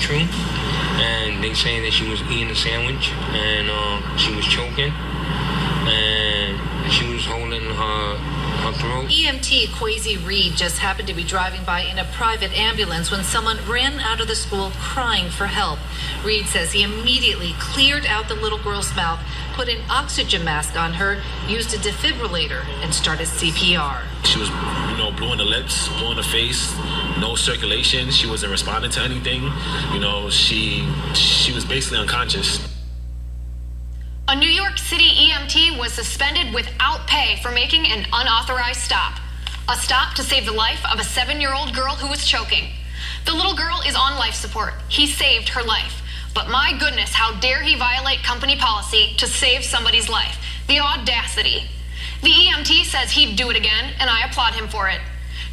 true. And they saying that she was eating a sandwich and she was choking and she was holding her throat. EMT Kwesi Reed just happened to be driving by in a private ambulance when someone ran out of the school crying for help. Reed says he immediately cleared out the little girl's mouth, put an oxygen mask on her, used a defibrillator, and started CPR. She was, blue in the lips, blue in the face, no circulation. She wasn't responding to anything. She was basically unconscious. A New York City EMT was suspended without pay for making an unauthorized stop. A stop to save the life of a 7-year-old girl who was choking. The little girl is on life support. He saved her life. But my goodness, how dare he violate company policy to save somebody's life? The audacity. The EMT says he'd do it again, and I applaud him for it.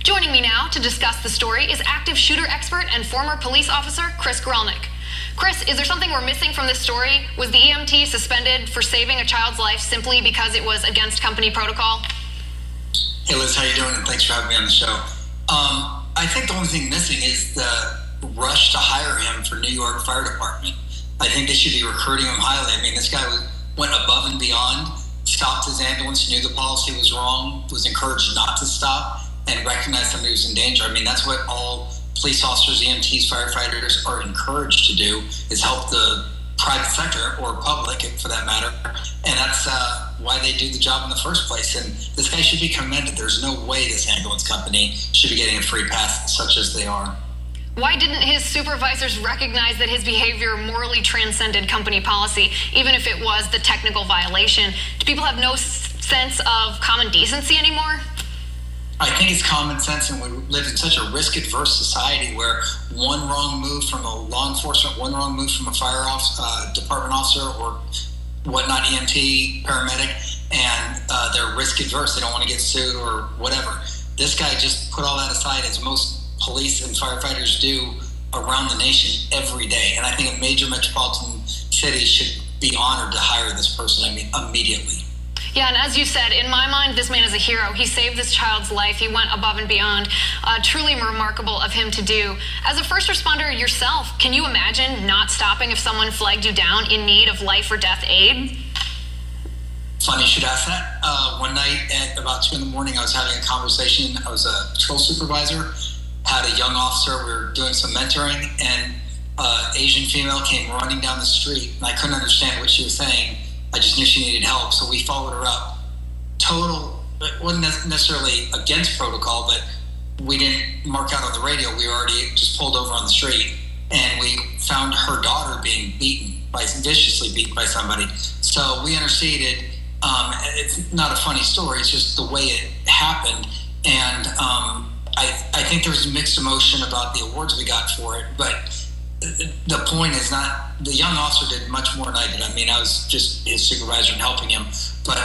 Joining me now to discuss the story is active shooter expert and former police officer Chris Grollnek. Chris, is there something we're missing from this story? Was the EMT suspended for saving a child's life simply because it was against company protocol? Hey Liz, how you doing? And thanks for having me on the show. I think the only thing missing is the rush to hire him for New York Fire Department. I think they should be recruiting him highly. I mean, this guy went above and beyond, stopped his ambulance, knew the policy was wrong, was encouraged not to stop, and recognized somebody was in danger. I mean, that's what all police officers, EMTs, firefighters are encouraged to do, is help the private sector, or public for that matter, and that's why they do the job in the first place. And this guy should be commended. There's no way this ambulance company should be getting a free pass such as they are. Why didn't his supervisors recognize that his behavior morally transcended company policy, even if it was the technical violation? Do people have no sense of common decency anymore? I think it's common sense, and we live in such a risk-adverse society where one wrong move from a law enforcement, one wrong move from a fire department officer or whatnot, EMT, paramedic, and they're risk-adverse. They don't want to get sued or whatever. This guy just put all that aside, as most police and firefighters do around the nation every day. And I think a major metropolitan city should be honored to hire this person, immediately. Yeah, and as you said, in my mind, this man is a hero. He saved this child's life. He went above and beyond. Truly remarkable of him to do. As a first responder yourself, can you imagine not stopping if someone flagged you down in need of life or death aid? Funny you should ask that. One night at about 2 a.m, I was having a conversation. I was a patrol supervisor, had a young officer. We were doing some mentoring, and Asian female came running down the street, and I couldn't understand what she was saying. I just knew she needed help, so we followed her up. It wasn't necessarily against protocol, but we didn't mark out on the radio. We were already just pulled over on the street, and we found her daughter being viciously beaten by somebody. So we interceded. It's not a funny story. It's just the way it happened. And I think there was mixed emotion about the awards we got for it, but the point is not, the young officer did much more than I did. I mean, I was just his supervisor and helping him. But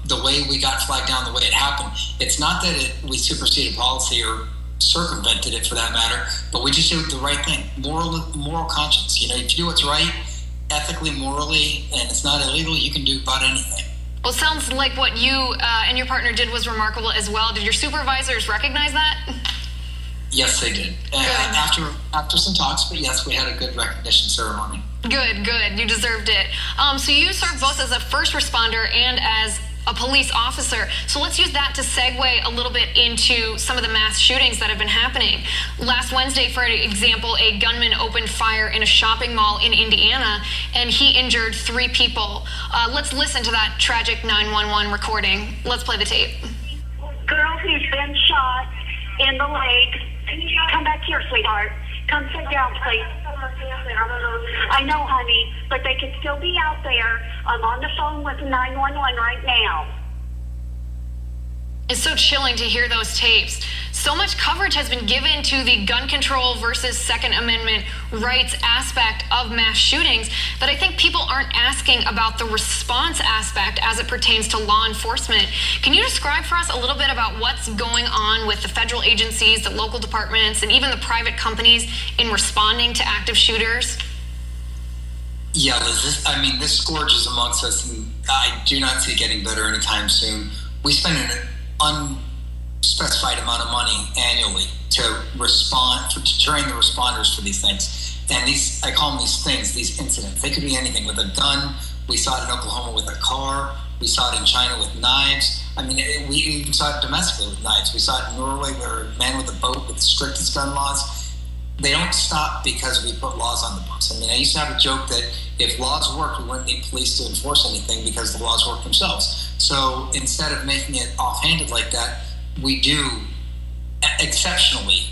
the way we got flagged down, the way it happened, it's not that we superseded policy or circumvented it for that matter, but we just did the right thing. Moral conscience. If you do what's right, ethically, morally, and it's not illegal, you can do about anything. Well, it sounds like what you and your partner did was remarkable as well. Did your supervisors recognize that? Yes, they did. After some talks, but yes, we had a good recognition ceremony. Good. You deserved it. So you served both as a first responder and as a police officer. So let's use that to segue a little bit into some of the mass shootings that have been happening. Last Wednesday, for example, a gunman opened fire in a shopping mall in Indiana, and he injured 3 people. Let's listen to that tragic 911 recording. Let's play the tape. Girl who's been shot in the leg. Come back here, sweetheart. Come sit down, please. I know, honey, but they could still be out there. I'm on the phone with 911 right now. It's so chilling to hear those tapes. So much coverage has been given to the gun control versus Second Amendment rights aspect of mass shootings that I think people aren't asking about the response aspect as it pertains to law enforcement. Can you describe for us a little bit about what's going on with the federal agencies, the local departments, and even the private companies in responding to active shooters? Yeah, Liz, this scourge is amongst us, and I do not see it getting better anytime soon. We spend an unspecified amount of money annually to train the responders for these things. And these, I call them these things, these incidents. They could be anything with a gun. We saw it in Oklahoma with a car. We saw it in China with knives. I mean, we even saw it domestically with knives. We saw it in Norway where a man with a boat with the strictest gun laws. They don't stop because we put laws on the books. I mean, I used to have a joke that if laws worked, we wouldn't need police to enforce anything because the laws work themselves. So instead of making it offhanded like that, we do exceptionally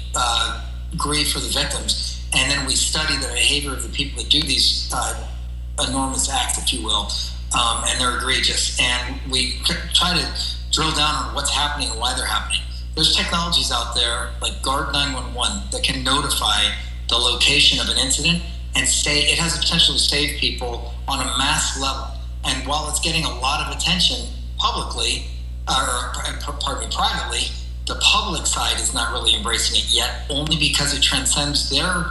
grieve for the victims, and then we study the behavior of the people that do these enormous acts, if you will, and they're egregious. And we try to drill down on what's happening and why they're happening. There's technologies out there like Guard 911 that can notify the location of an incident and say it has the potential to save people on a mass level. And while it's getting a lot of attention publicly, privately, the public side is not really embracing it yet, only because it transcends their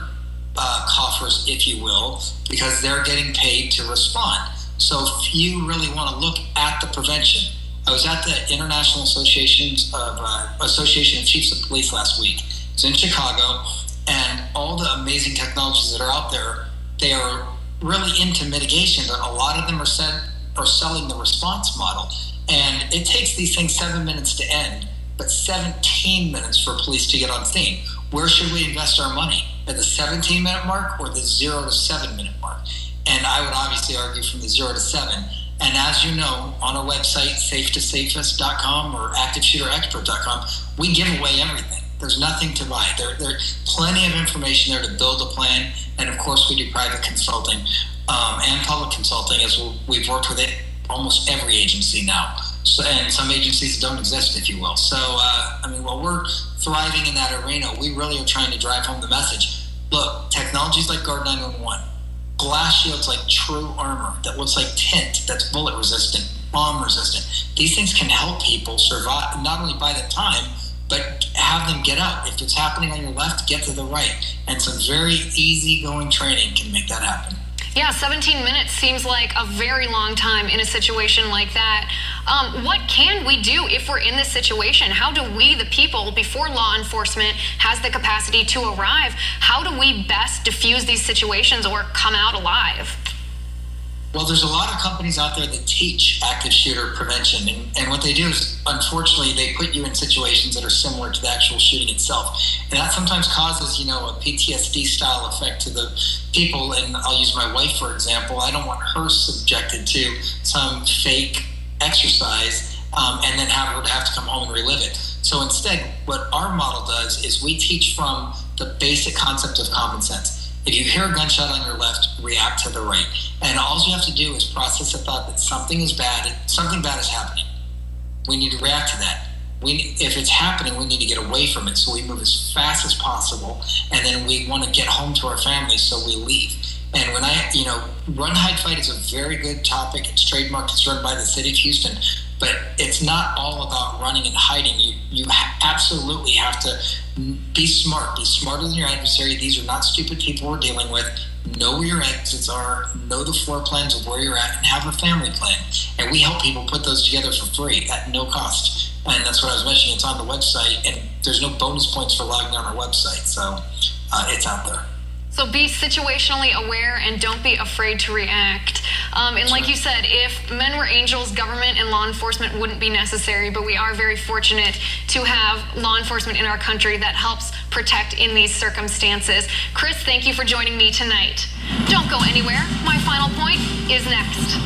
coffers, if you will, because they're getting paid to respond. So few really want to look at the prevention. I was at the International Association of Chiefs of Police last week. It's in Chicago, and all the amazing technologies that are out there, they are really into mitigation, but a lot of them are selling the response model. And it takes these things 7 minutes to end, but 17 minutes for police to get on scene. Where should we invest our money? At the 17-minute mark or the 0 to 7 minute mark? And I would obviously argue from the 0 to 7. And as you know, on our website, safetosafest.com or activeshooterexpert.com, we give away everything. There's nothing to buy. There's plenty of information there to build a plan. And of course, we do private consulting and public consulting, as we've worked with it almost every agency now. So, and some agencies don't exist, if you will. So, I mean, while we're thriving in that arena, we really are trying to drive home the message. Look, technologies like Guard 911, glass shields like true armor that looks like tint, that's bullet resistant, bomb resistant. These things can help people survive, not only by the time, but have them get out. If it's happening on your left, get to the right. And some very easygoing training can make that happen. Yeah, 17 minutes seems like a very long time in a situation like that. What can we do if we're in this situation? How do we, the people, before law enforcement has the capacity to arrive, how do we best diffuse these situations or come out alive? Well, there's a lot of companies out there that teach active shooter prevention. And what they do is, unfortunately, they put you in situations that are similar to the actual shooting itself. And that sometimes causes, a PTSD style effect to the people. And I'll use my wife, for example. I don't want her subjected to some fake exercise and then have her to have to come home and relive it. So instead, what our model does is we teach from the basic concept of common sense. If you hear a gunshot on your left, react to the right. And all you have to do is process the thought that something bad is happening. We need to react to that. If it's happening, we need to get away from it. So we move as fast as possible. And then we want to get home to our families, so we leave. And when run, hide, fight is a very good topic. It's trademarked, it's run by the city of Houston. But it's not all about running and hiding. You absolutely have to be smart. Be smarter than your adversary. These are not stupid people we're dealing with. Know where your exits are. Know the floor plans of where you're at, and have a family plan. And we help people put those together for free at no cost. And that's what I was mentioning. It's on the website, and there's no bonus points for logging on our website. So it's out there. So be situationally aware and don't be afraid to react. And like you said, if men were angels, government and law enforcement wouldn't be necessary, but we are very fortunate to have law enforcement in our country that helps protect in these circumstances. Chris, thank you for joining me tonight. Don't go anywhere. My final point is next.